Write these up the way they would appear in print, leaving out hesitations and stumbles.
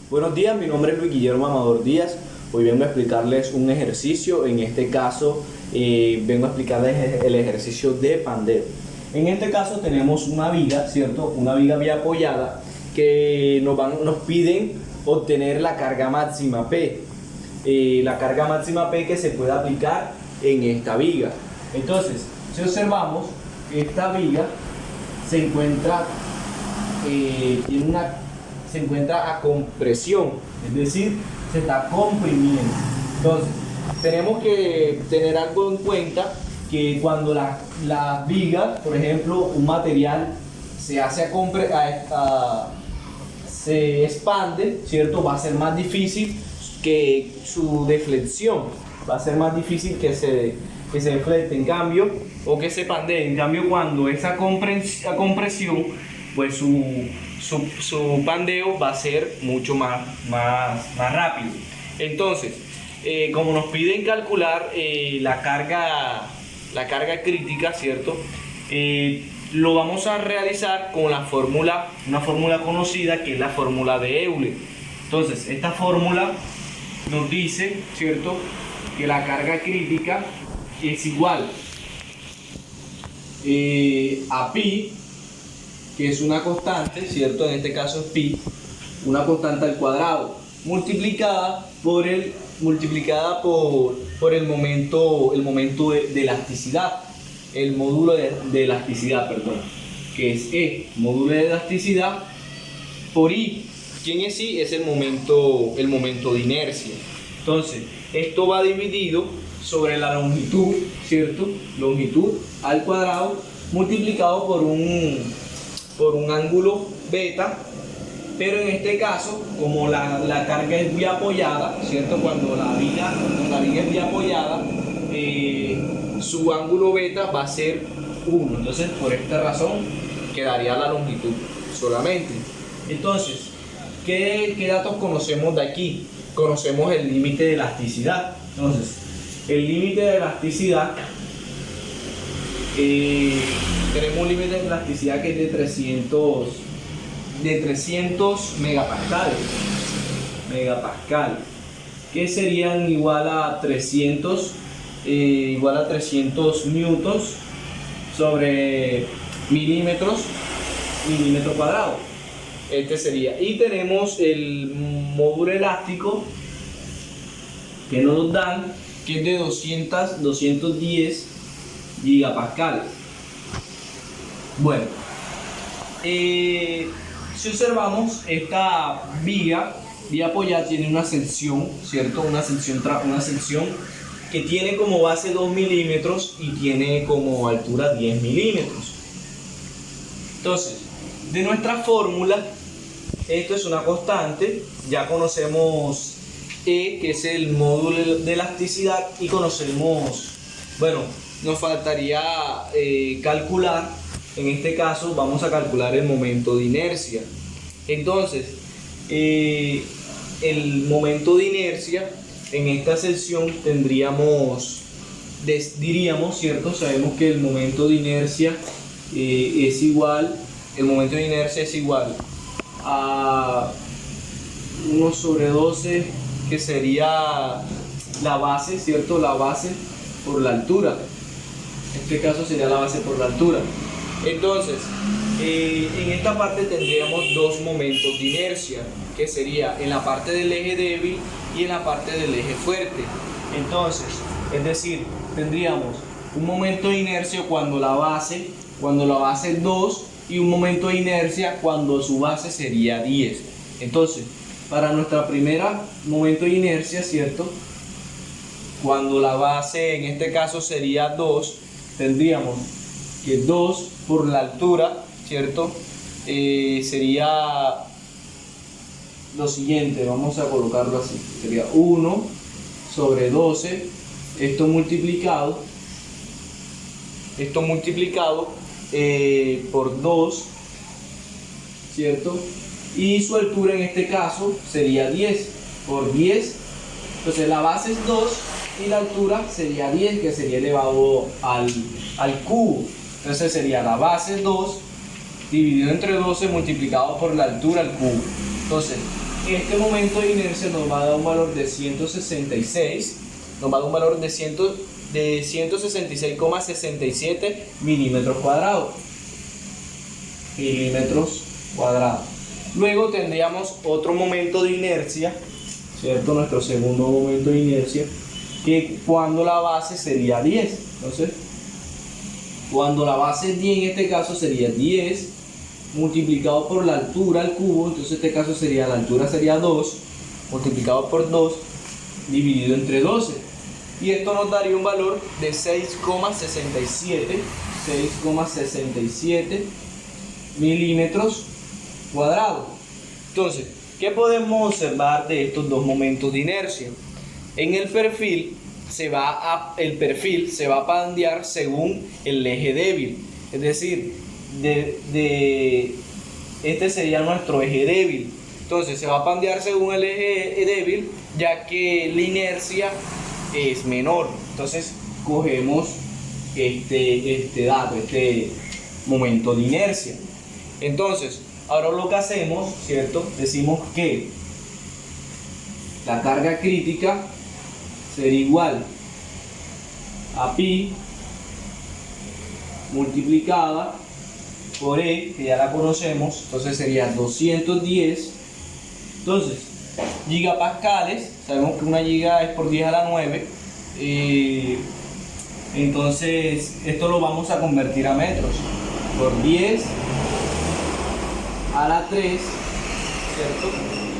Buenos días, mi nombre es Luis Guillermo Amador Díaz. Hoy vengo a explicarles un ejercicio. En este caso, vengo a explicarles el ejercicio de pandeo. En este caso tenemos una viga, ¿cierto? Una viga bien apoyada que nos piden obtener la carga máxima P. La carga máxima P que se puede aplicar en esta viga. Entonces, si observamos, esta viga se encuentra se encuentra a compresión, es decir, se está comprimiendo. Entonces, tenemos que tener algo en cuenta, que cuando la viga, por ejemplo, un material se hace se expande, ¿cierto? Va a ser más difícil que su deflexión, va a ser más difícil que se deflecte, en cambio, o que se pandee. En cambio, cuando esa compresión, pues su pandeo va a ser mucho más rápido. Entonces, como nos piden calcular la carga crítica, ¿cierto? Lo vamos a realizar con una fórmula conocida, que es la fórmula de Euler. Entonces, esta fórmula nos dice, ¿cierto?, que la carga crítica es igual a pi, que es una constante, ¿cierto? En este caso es pi, una constante al cuadrado, multiplicada por el momento de elasticidad, el módulo de elasticidad, perdón, que es E, módulo de elasticidad, por I. ¿Quién es I? Es el momento de inercia. Entonces, esto va dividido sobre la longitud, ¿cierto? Longitud al cuadrado multiplicado por un ángulo beta, pero en este caso, como la carga es bien apoyada, ¿cierto? Cuando la viga es bien apoyada, su ángulo beta va a ser 1. Entonces, por esta razón, quedaría la longitud solamente. Entonces, ¿qué datos conocemos de aquí? Conocemos el límite de elasticidad. Entonces, el límite de elasticidad, tenemos un límite de elasticidad que es de 300 megapascales, que serían igual a 300 newtons sobre milímetro cuadrado. Este sería. Y tenemos el módulo elástico que nos dan, que es de 210 gigapascales. Bueno, si observamos, esta viga apoyada tiene una sección, ¿cierto? Una sección que tiene como base 2 milímetros y tiene como altura 10 milímetros. Entonces, de nuestra fórmula, esto es una constante, ya conocemos E, que es el módulo de elasticidad, y conocemos, bueno, nos faltaría calcular, en este caso vamos a calcular el momento de inercia. Entonces, el momento de inercia en esta sección diríamos, ¿cierto? Sabemos que el momento de inercia es igual a 1 sobre 12, que sería la base, ¿cierto? La base por la altura. En este caso sería la base por la altura. Entonces, en esta parte tendríamos dos momentos de inercia, que sería en la parte del eje débil y en la parte del eje fuerte. Entonces, es decir, tendríamos un momento de inercia cuando la base es 2, y un momento de inercia cuando su base sería 10. Entonces, para nuestra primera momento de inercia, ¿cierto?, cuando la base en este caso sería 2, tendríamos que 2 por la altura, ¿cierto? Sería lo siguiente, vamos a colocarlo así, sería 1 sobre 12, esto multiplicado por 2, ¿cierto? Y su altura en este caso sería 10 por 10. Entonces la base es 2 y la altura sería 10, que sería elevado al cubo. Entonces sería la base 2 dividido entre 12 multiplicado por la altura al cubo. Entonces este momento de inercia nos va a dar un valor de 166, nos va a dar un valor de 166,67 milímetros cuadrados. Luego tendríamos otro momento de inercia, ¿cierto? Nuestro segundo momento de inercia, que cuando la base sería 10. Entonces, cuando la base es 10, en este caso sería 10 multiplicado por la altura al cubo. Entonces, en este caso sería, la altura sería 2 multiplicado por 2 dividido entre 12. Y esto nos daría un valor de 6,67 milímetros cuadrados. Entonces, ¿qué podemos observar de estos dos momentos de inercia? En el perfil se va a pandear según el eje débil, es decir, este sería nuestro eje débil. Entonces se va a pandear según el eje débil, ya que la inercia es menor. Entonces cogemos este momento de inercia. Entonces, ahora lo que hacemos, ¿cierto? Decimos que la carga crítica sería igual a pi multiplicada por E, que ya la conocemos. Entonces sería 210. Entonces, gigapascales, sabemos que una giga es por 10 a la 9. Entonces, esto lo vamos a convertir a metros. Por 10 a la 3, ¿cierto?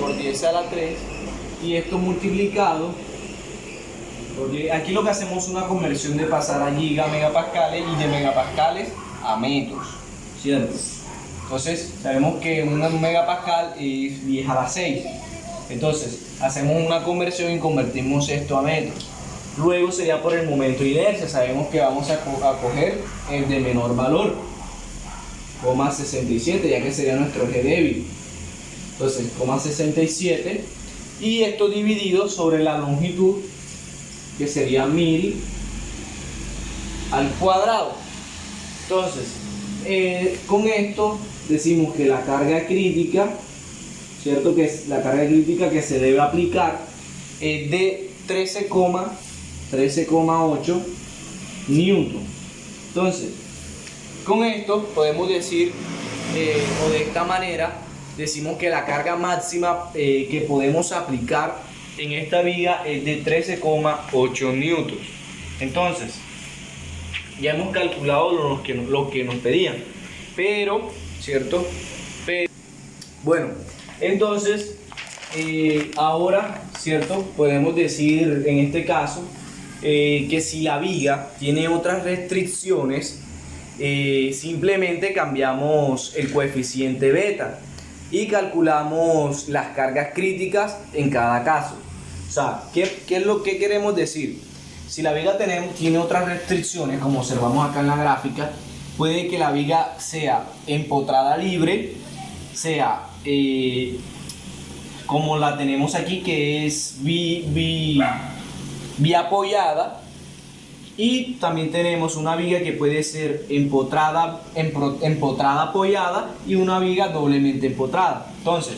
Por 10 a la 3. Y esto multiplicado por 10. Aquí lo que hacemos es una conversión de pasar a giga, megapascales, y de megapascales a metros, ¿cierto? Entonces, sabemos que un megapascal es 10 a la 6. Entonces, hacemos una conversión y convertimos esto a metros. Luego sería por el momento de inercia. Sabemos que vamos a coger el de menor valor, 0,67, ya que sería nuestro eje débil. Entonces, 0,67, y esto dividido sobre la longitud, que sería 1000 al cuadrado. Entonces, con esto decimos que la carga crítica, ¿cierto? Que es la carga crítica que se debe aplicar es de 13,8 newton. Entonces, con esto podemos decir, o de esta manera, decimos que la carga máxima que podemos aplicar en esta viga es de 13,8 newtons. Entonces, ya hemos calculado lo que nos pedían, pero, ¿cierto? Bueno, entonces, ahora, ¿cierto? Podemos decir en este caso que si la viga tiene otras restricciones, simplemente cambiamos el coeficiente beta y calculamos las cargas críticas en cada caso. O sea, ¿qué es lo que queremos decir? Si la viga tiene otras restricciones, como observamos acá en la gráfica, puede que la viga sea empotrada libre, sea como la tenemos aquí, que es biapoyada, y también tenemos una viga que puede ser empotrada apoyada, y una viga doblemente empotrada. Entonces,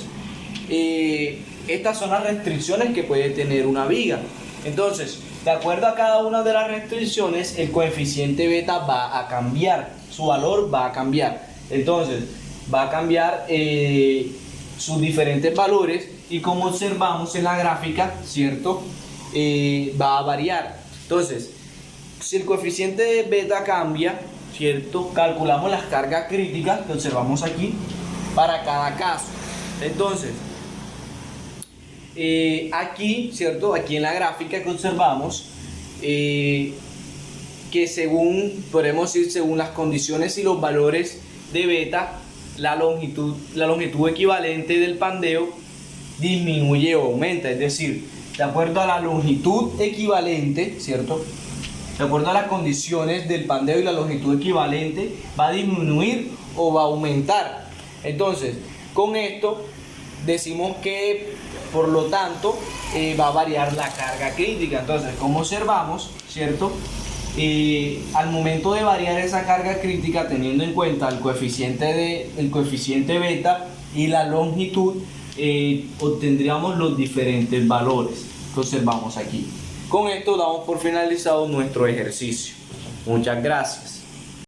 estas son las restricciones que puede tener una viga. Entonces, de acuerdo a cada una de las restricciones, el coeficiente beta va a cambiar, su valor va a cambiar. Entonces, va a cambiar sus diferentes valores, y como observamos en la gráfica, ¿cierto? Va a variar. Entonces, si el coeficiente beta cambia, ¿cierto? Calculamos las cargas críticas que observamos aquí para cada caso. Entonces, aquí, ¿cierto? Aquí en la gráfica que observamos, que podemos decir, según las condiciones y los valores de beta, la longitud equivalente del pandeo disminuye o aumenta. Es decir, de acuerdo a la longitud equivalente, ¿cierto? De acuerdo a las condiciones del pandeo y la longitud equivalente, va a disminuir o va a aumentar. Entonces, con esto decimos que, por lo tanto, va a variar la carga crítica. Entonces, como observamos, ¿cierto? Al momento de variar esa carga crítica, teniendo en cuenta el coeficiente beta y la longitud, obtendríamos los diferentes valores que observamos aquí. Con esto damos por finalizado nuestro ejercicio. Muchas gracias.